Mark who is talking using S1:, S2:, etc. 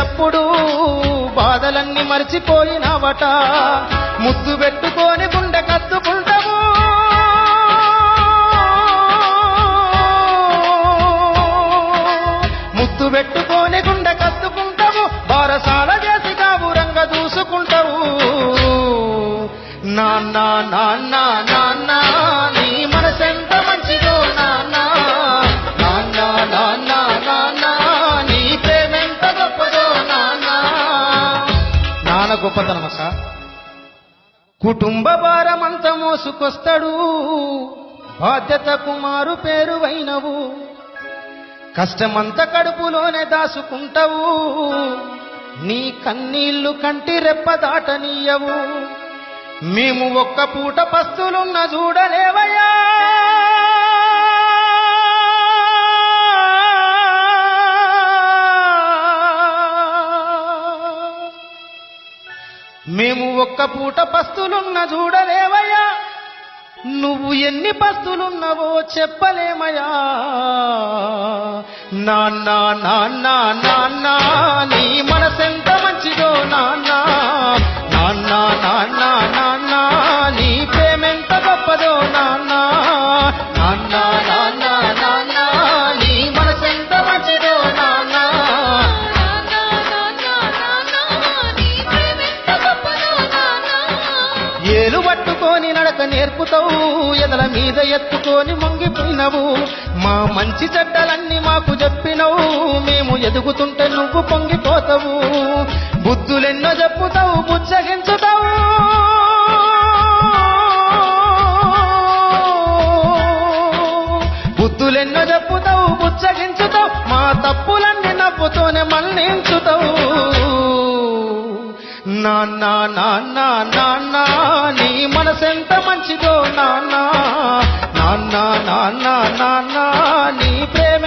S1: కలిసినప్పుడు బాధలన్నీ మర్చిపోయినావట ముద్దు పెట్టుకొని గుండె కత్తుకుంటావు ముద్దు పెట్టుకొని గుండె కత్తుకుంటావు బారసాల చేసి కావురంగా దూసుకుంటావు నాన్న నాన్న నాన్న నీ మనసెంత మంచిదో నాన్న నాన్న నాన్న నాన్న నీ ప్రేమెంత గొప్పదో నాన్న నాన్న గొప్పతనమక్క కుటుంబ భారమంతా మోసుకొస్తాడు బాధ్యత కుమారు పేరువైనవు కష్టమంతా కడుపులోనే దాసుకుంటావు నీ కన్నీళ్లు కంటి రెప్ప దాటనీయవు మేము ఒక్క పూట పస్తులున్న చూడలేవయ్యా మేము ఒక్క పూట పస్తులున్న చూడలేవయ్యా నువ్వు ఎన్ని పస్తులున్నవో చెప్పలేమయ్యా నాన్న నాన్న నాన్న నీ మనసెంత మంచిదో నాన్న నాన్న నాన్న నాన్న నీ ప్రేమెంత గొప్పదో నాన్న నాన్న నాన్న నాన్న నీ మనసెంత మంచిదో నాన్న ఏలు పట్టుకొని నడక నేర్పుతావు ఎదల మీద ఎత్తుకొని మొంగిపోయినవు మా మంచి చెడ్డలన్నీ మాకు చెప్పినవు మేము ఎదుగుతుంటే నువ్వు పొంగిపోతావు బుద్ధులెన్నో చెప్పుతావు బుచ్చగించుతావు బుద్ధులెన్నో చెప్పుతావు బుచ్చగించుతావు మా తప్పులన్నీ నవ్వుతోనే మన్నించుతావు నాన్న నాన్న నాన్న నీ మనసెంత మంచిదో నాన్న నాన్న నాన్న నాన్న నీ ప్రేమ